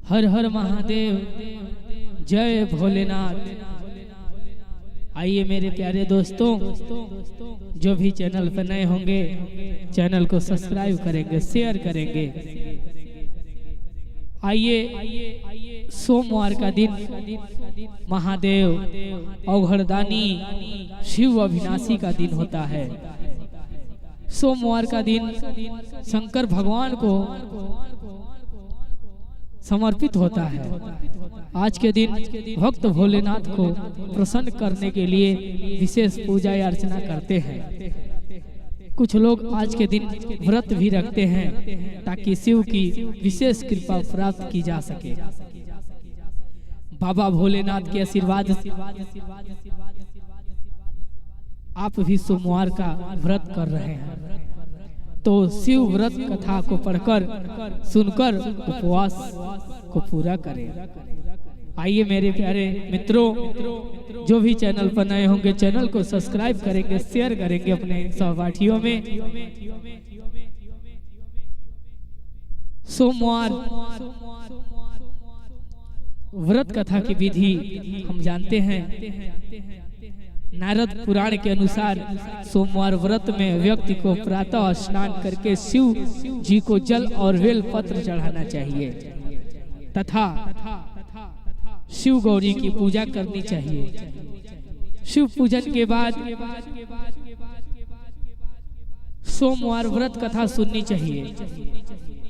हर हर महादेव, जय भोलेनाथ। आइए मेरे प्यारे दोस्तों, जो भी चैनल पर नए होंगे चैनल को सब्सक्राइब करेंगे, शेयर करेंगे। आइए सोमवार का दिन महादेव औघड़दानी शिव अविनाशी का दिन होता है। सोमवार का दिन शंकर भगवान को समर्पित होता है। आज के दिन भक्त भोलेनाथ को प्रसन्न करने के लिए विशेष पूजा या अर्चना करते हैं। कुछ लोग आज के दिन व्रत भी रखते हैं ताकि शिव की विशेष कृपा प्राप्त की जा सके। बाबा भोलेनाथ के आशीर्वाद आप भी सोमवार का व्रत कर रहे हैं तो शिव व्रत कथा को पढ़कर सुनकर उपवास को पूरा करें। आइए मेरे प्यारे मित्रों, जो भी चैनल पर नए होंगे चैनल को सब्सक्राइब करेंगे, शेयर करेंगे अपने सहपाठियों में। सोमवार व्रत कथा की विधि हम जानते हैं। नारद पुराण के अनुसार सोमवार व्रत में व्यक्ति को प्रातः स्नान करके शिव जी को जल और बेल पत्र चढ़ाना चाहिए तथा शिव गौरी की पूजा करनी चाहिए। शिव पूजन के बाद सोमवार व्रत कथा सुननी चाहिए।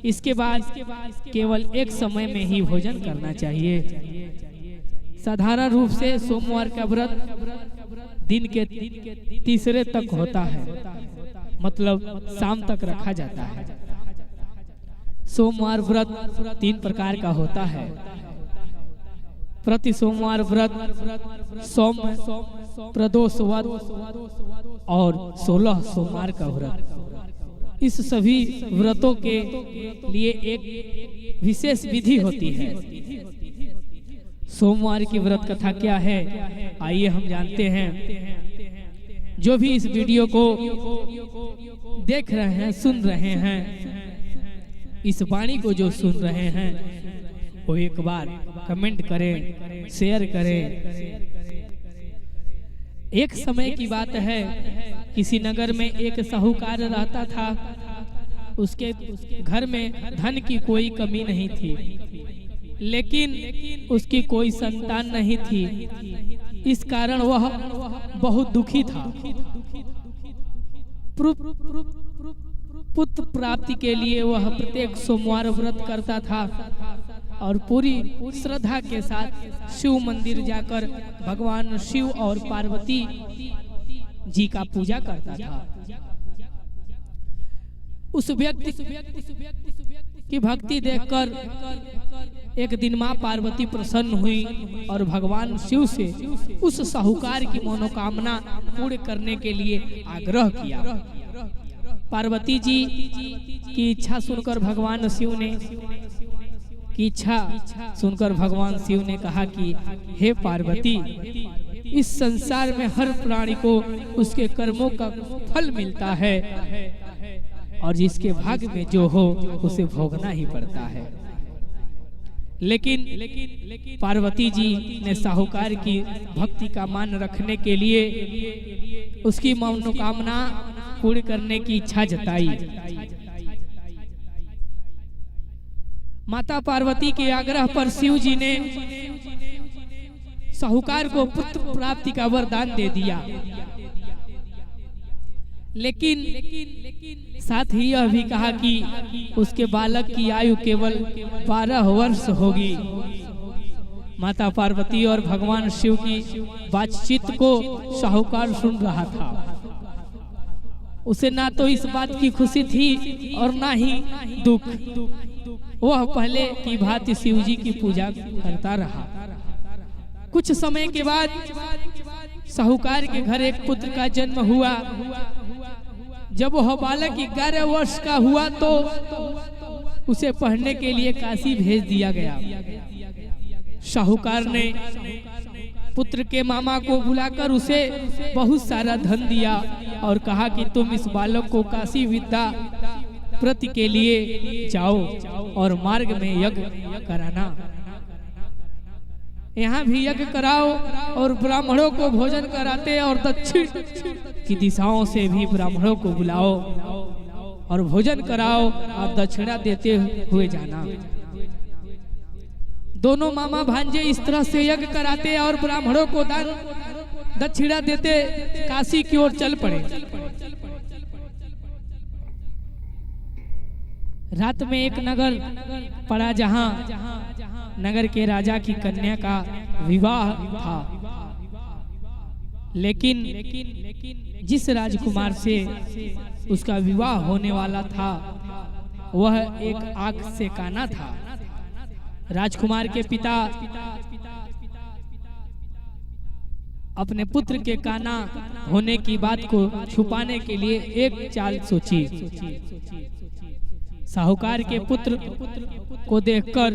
इसके बाद केवल एक समय में ही भोजन करना चाहिए। साधारण रूप से सोमवार का व्रत दिन के तीसरे तक होता है, मतलब शाम तक रखा जाता है। सोमवार व्रत 3 प्रकार का होता है। प्रति सोमवार व्रत सोम, प्रदोष व्रत और 16 सोमवार का व्रत। इस सभी व्रतों के लिए एक विशेष विधि होती है। सोमवार की व्रत कथा क्या है, आइए हम जानते हैं। जो भी इस वीडियो को देख रहे हैं, सुन रहे हैं, इस वाणी को जो सुन रहे हैं वो एक बार कमेंट करें, शेयर करें। एक समय की बात है, किसी नगर में एक साहूकार रहता था। उसके घर में धन की कोई कमी नहीं थी, लेकिन उसकी कोई संतान नहीं थी। इस कारण वह बहुत दुखी था। पुत्र प्राप्ति के लिए वह प्रत्येक सोमवार व्रत करता था और पूरी श्रद्धा के साथ शिव मंदिर जाकर भगवान शिव और पार्वती जी का पूजा करता था। उस व्यक्ति की भक्ति देखकर एक दिन माँ पार्वती प्रसन्न हुई और भगवान शिव से उस साहूकार की मनोकामना पूर्ण करने के लिए आग्रह किया। पार्वती जी की इच्छा सुनकर भगवान शिव ने कहा कि हे पार्वती, इस संसार में हर प्राणी को उसके कर्मों का फल मिलता है और जिसके भाग्य में जो हो उसे भोगना ही पड़ता है। लेकिन पार्वती जी ने साहूकार की भक्ति का मान रखने के लिए उसकी मनोकामना पूर्ण करने की इच्छा जताई। माता पार्वती के आग्रह पर शिव जी ने साहूकार को पुत्र प्राप्ति का वरदान दे दिया। लेकिन साथ ही यह भी कहा कि उसके बालक की आयु केवल 12 वर्ष होगी। माता पार्वती और भगवान शिव की बातचीत को साहूकार सुन रहा था। उसे ना तो इस बात की खुशी थी और ना ही दुख। वह पहले की भांति शिव जी की पूजा करता रहा। कुछ समय के बाद साहूकार के घर एक पुत्र का जन्म हुआ। जब वह बालक 11 वर्ष का हुआ तो उसे पढ़ने के लिए काशी भेज दिया गया। साहूकार ने पुत्र के मामा को बुलाकर उसे बहुत सारा धन दिया और कहा कि तुम इस बालक को काशी विद्या प्रति के लिए जाओ और मार्ग में यज्ञ कराना। यहाँ भी यज्ञ कराओ और ब्राह्मणों को भोजन कराते और दक्षिण की दिशाओं से भी ब्राह्मणों को बुलाओ और भोजन कराओ और दक्षिणा देते हुए जाना। दोनों मामा भांजे इस तरह से यज्ञ कराते और ब्राह्मणों को दान दक्षिणा देते काशी की ओर चल पड़े। रात में एक नगर पड़ा जहां नगर के राजा की कन्या का विवाह था, लेकिन जिस राजकुमार से उसका विवाह होने वाला था वह एक आंख से काना था। राजकुमार के पिता अपने पुत्र के काना होने की बात को छुपाने के लिए एक चाल सोची। साहूकार के पुत्र को देखकर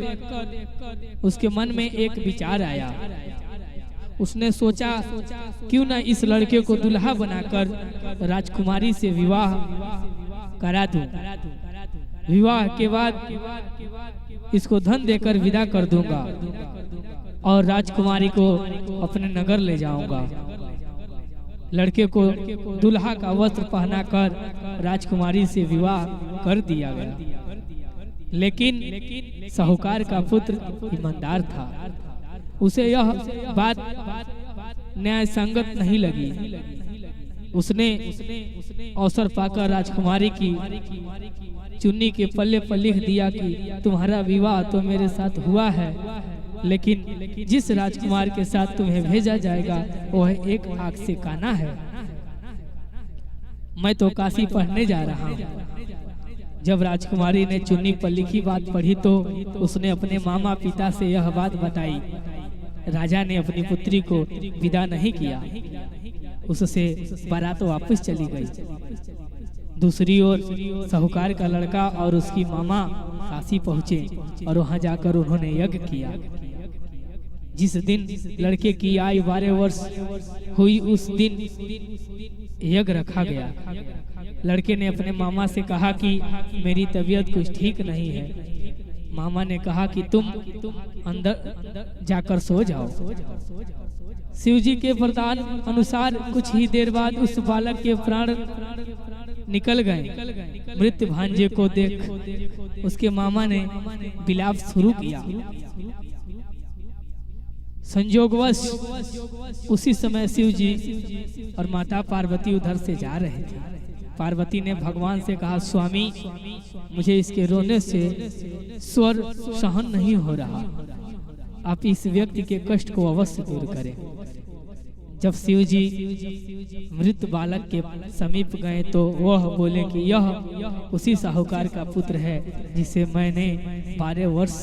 उसके मन में एक विचार आया। उसने सोचा क्यों न इस लड़के को दुल्हा बनाकर राजकुमारी से विवाह करा दूं। विवाह के बाद इसको धन देकर विदा कर दूंगा और राजकुमारी को अपने नगर ले जाऊंगा। लड़के को दुल्हा का वस्त्र पहनाकर राजकुमारी से विवाह कर दिया गया। लेकिन साहूकार का पुत्र ईमानदार था, उसे यह बात न्याय संगत नहीं लगी। उसने अवसर पाकर राजकुमारी की चुन्नी के पल्ले पर लिख दिया कि तुम्हारा विवाह तो मेरे साथ हुआ है, लेकिन जिस राजकुमार के साथ तुम्हें भेजा जाएगा वह एक आंख से काना है। मैं तो काशी पढ़ने जा रहा हूँ। जब राजकुमारी ने चुन्नी पर लिखी बात पढ़ी तो उसने अपने मामा पिता से यह बात बताई। राजा ने अपनी पुत्री को विदा नहीं किया, उससे बारात वापस चली गई। दूसरी ओर साहूकार का लड़का और उसकी मामा काशी पहुँचे और वहाँ जाकर उन्होंने यज्ञ किया। जिस दिन लड़के की आयु 12 वर्ष हुई उस दिन यज्ञ रखा गया। लड़के ने अपने मामा से कहा कि मेरी तबीयत कुछ ठीक नहीं है। मामा ने कहा कि तुम अंदर जाकर सो जाओ। शिवजी के वरदान अनुसार कुछ ही देर बाद उस बालक के प्राण निकल गए। मृत भांजे को देख उसके मामा ने विलाप शुरू किया। संयोगवश उसी समय शिव जी और माता पार्वती उधर से जा रहे थे। पार्वती ने भगवान से कहा, स्वामी मुझे इसके रोने से स्वर सहन नहीं हो रहा, आप इस व्यक्ति के कष्ट को अवश्य दूर करें। जब शिव जी मृत बालक के समीप गए तो वह बोले कि यह उसी साहूकार का पुत्र है जिसे मैंने 12 वर्ष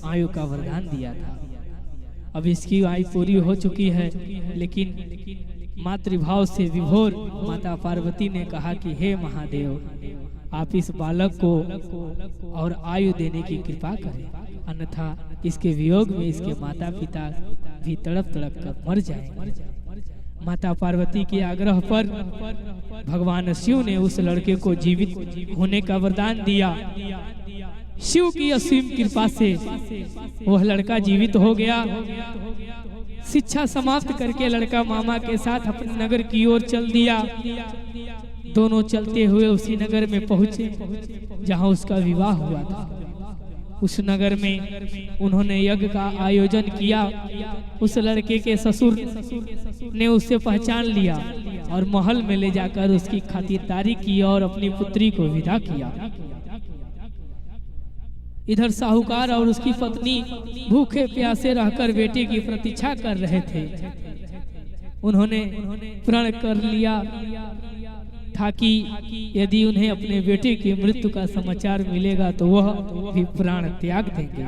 आयु का वरदान दिया था। अब इसकी आयु पूरी हो चुकी है, लेकिन मातृभाव से विभोर माता पार्वती ने कहा कि हे महादेव, आप इस बालक को और आयु देने की कृपा करें, अन्यथा इसके वियोग में इसके माता पिता भी तड़प तड़प कर मर जाएंगे। माता पार्वती के आग्रह पर भगवान शिव ने उस लड़के को जीवित होने का वरदान दिया। शिव की असीम कृपा से वह लड़का जीवित हो गया। शिक्षा समाप्त करके लड़का मामा के साथ अपने नगर की ओर चल दिया। दोनों चलते हुए उसी नगर में पहुंचे जहां उसका विवाह हुआ था। उस नगर में उन्होंने यज्ञ का आयोजन किया। उस लड़के के ससुर ने उसे पहचान लिया और महल में ले जाकर उसकी खातिरदारी की और अपनी पुत्री को विदा किया। इधर साहूकार और उसकी पत्नी भूखे प्यासे रहकर बेटे की प्रतीक्षा कर रहे थे। उन्होंने प्रण कर लिया था कि यदि उन्हें अपने बेटे की मृत्यु का समाचार मिलेगा तो वह भी प्राण त्याग देंगे,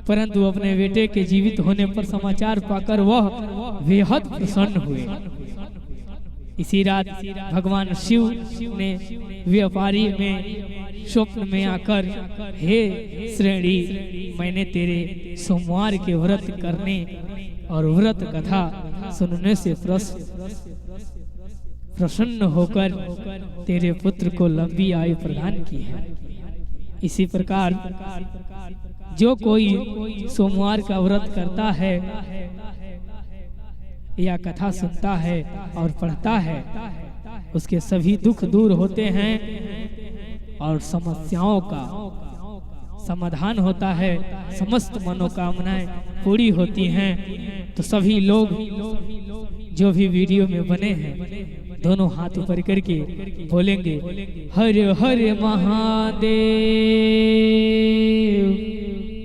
परंतु अपने बेटे के जीवित होने पर समाचार पाकर वह बेहद प्रसन्न हुए। इसी रात भगवान शिव ने व्यापारी में स्वप्न में आकर, हे श्रेणी, मैंने तेरे सोमवार के व्रत करने और व्रत कथा सुनने से प्रसन्न होकर तेरे पुत्र को लंबी आयु प्रदान की है। इसी प्रकार जो कोई सोमवार का व्रत करता है या कथा सुनता है और पढ़ता है, उसके सभी दुख दूर होते हैं और समस्याओं का समाधान होता है, समस्त मनोकामनाएं पूरी होती हैं। तो सभी लोग जो भी वीडियो में बने हैं दोनों हाथ ऊपर करके बोलेंगे हर हर महादेव,